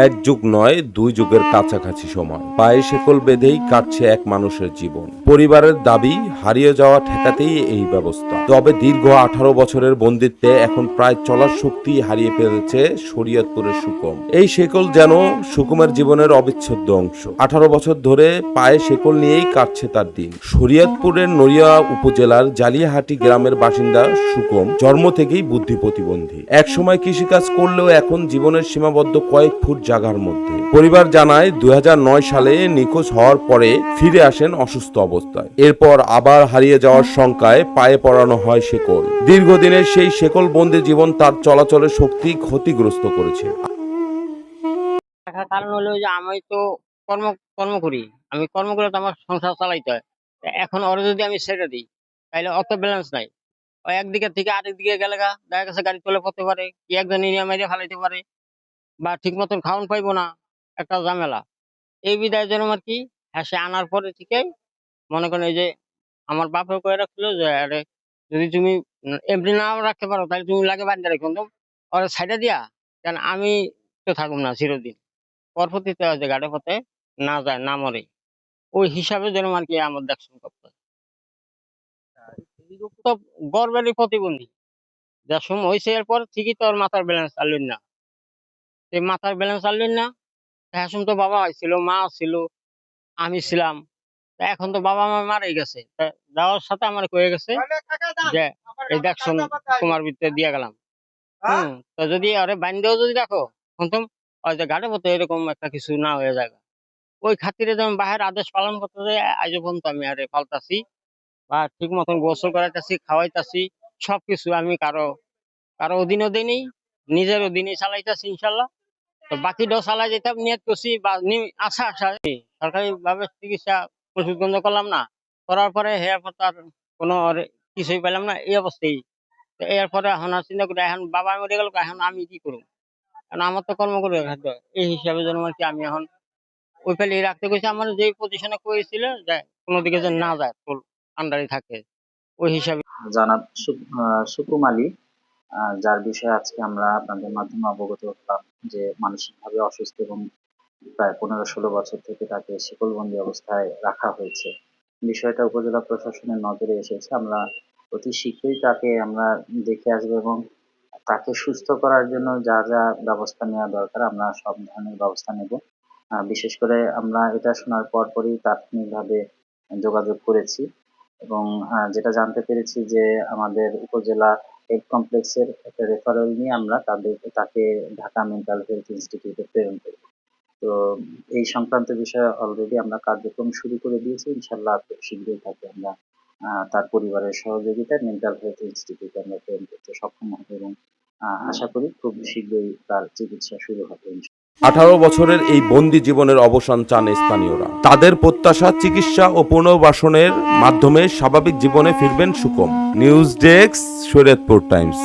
এক যুগ নয়, দুই যুগের কাছাকাছি সময় পায়ে শেকল বেঁধেই কাটছে এক মানুষের জীবন। পরিবারের দাবি হারিয়ে যাওয়া ঠেকাতেই এই ব্যবস্থা। তবে দীর্ঘ 18 বছরের বন্দিত্বে এখন প্রায় চলার শক্তি হারিয়ে ফেলেছে শরীয়তপুরের সুকম। এই শেকল যেন সুকমের জীবনের অবিচ্ছেদ্য অংশ। 18 বছর ধরে পায়ে শেকল নিয়েই কাটছে তার দিন। শরীয়তপুরের নড়িয়া উপজেলার জালিয়াহাটি গ্রামের বাসিন্দা সুকম জন্ম থেকেই বুদ্ধি প্রতিবন্ধী। একসময় কৃষিকাজ করলেও এখন জীবনের সীমাবদ্ধ কয়েক ফুট জায়গার মধ্যে। পরিবার জানায় 2009 সালে নিখোঁজ হওয়ার পরে ফিরে আসেন অসুস্থ অবস্থায়। এরপর আবার হারিয়ে যাওয়ার শঙ্কায় পায়ে পরানো হয় শেকল। দীর্ঘদিনের সেই শেকল বন্দি জীবন তার চলাচলের শক্তি ক্ষতিগ্রস্ত করেছে। কারণ হলো যে আমি তো কর্ম কর্ম করি। আমি কর্ম করে তো আমার সংসার চালাইতে হয়। এখন ওরা যদি আমি ছেড়ে দিই তাহলে অত ব্যালেন্স নাই। ও একদিকে থেকে আরেক দিকে গেলে দেখা গেছে গাড়ি চলে পড়তে পারে, কি একজন নিয়ে মেরে ফেলাইতে পারে, বা ঠিক মতন খাওয়ান পাইবো না, একটা ঝামেলা। এই বিদায় জন্য আর কি হ্যাঁ, সে আনার পরে ঠিকই মনে করেন এই যে আমার বাপের কয়ে রাখছিল যে আরে যদি তুমি এমনি নাও রাখতে পারো তাহলে তুমি লাগে বান্ধে রেখো, কিন্তু ওরা সাইডে দিয়া কেন আমি তো থাকুম না চিরদিন। পরবর্তীতে যে গাড়ি পথে না যায় না মরে, ওই হিসাবে যেন আর কি আমার দেখশন করতে হয়। তো গর্বেরই প্রতিবন্ধী যা সময় হয়েছে এরপর ঠিকই তো ওর মাথার ব্যালেন্স আনলেন না। সেই মাথার ব্যালেন্স আনলেন না, হ্যাঁ তো বাবা ছিল, মা ছিল, আমি ছিলাম। তা এখন তো বাবা মা মারাই গেছে। তা যাওয়ার সাথে আমার কয়ে গেছে যে এই দেখশন তোমার ভিতরে দিয়ে গেলাম। তো যদি আরে বাইন্দেও যদি রাখো শুনতাম ওই যে গাড়ি পথে এরকম একটা কিছু না হয়ে যায়। ওই খাতিরে যেমন বাহির আদেশ পালন করতে যায় আজ পর্যন্ত আমি আরে পাল্টাছি বা ঠিক মতন গোসল করাইতেছি, খাওয়াইতেছি, সবকিছু আমি কারো কারো অধীনে নেই, নিজের অধীনে চালাইতেছি ইনশাল্লাহ। তো বাকিটাও চালাই যেতে নিয়ত করছি বা আশা আশা সরকারি ভাবে চিকিৎসা ওষুধ বন্ধ করলাম না, করার পরে এরপর তার কোনো কিছুই পেলাম না, এই অবস্থায়। তো এরপরে এখন আর চিন্তা করি এখন বাবা মরে গেল, এখন আমি কি করবো? কারণ আমার তো কর্ম করে খাদ্য, এই হিসাবে যেন আর কি আমি এখন ওই ফেলে রাখতে গেছি। আমার যে পজিশনে করেছিল যে কোনো দিকে যেন না যায়, তোর আন্ডারে থাকে, ওই হিসাবে। জনাব সুকুম আলী, যার বিষয়ে আজকে আমরা আপনাদের মাধ্যমে অবগত হলাম যে মানসিকভাবে অসুস্থ এবং প্রায় 15-16 বছর থেকে তাকে শিকলবন্দি অবস্থায় রাখা হয়েছে। বিষয়টা উপজেলা প্রশাসনের নজরে এসেছে। আমরা অতি শীঘ্রই তাকে আমরা দেখে আসবো এবং তাকে সুস্থ করার জন্য যা যা ব্যবস্থা নেওয়া দরকার আমরা সব ধরনের ব্যবস্থা নেব। বিশেষ করে আমরা এটা শোনার পরপরই তাৎক্ষণিকভাবে যোগাযোগ করেছি এবং যেটা জানতে পেরেছি যে আমাদের উপজেলা হেলথ কমপ্লেক্সের একটা রেফারেল নিয়ে আমরা তাকে ঢাকা মেন্টাল হেলথ ইনস্টিটিউটে প্রেরণ করি। তো এই সংক্রান্ত বিষয়ে অলরেডি আমরা কার্যক্রম শুরু করে দিয়েছি। ইনশাল্লাহ খুব শীঘ্রই তাকে আমরা তার পরিবারের সহযোগিতায় মেন্টাল হেলথ ইনস্টিটিউটে আমরা প্রেরণ করতে সক্ষম হব এবং আশা করি খুব শীঘ্রই তার চিকিৎসা শুরু হবে। 18 বছরের এই বন্দি জীবনের অবসান চান স্থানীয়রা। তাদের প্রত্যাশা চিকিৎসা ও পুনর্বাসনের মাধ্যমে স্বাভাবিক জীবনে ফিরবেন সুকম। News desk, Shariatpur Times.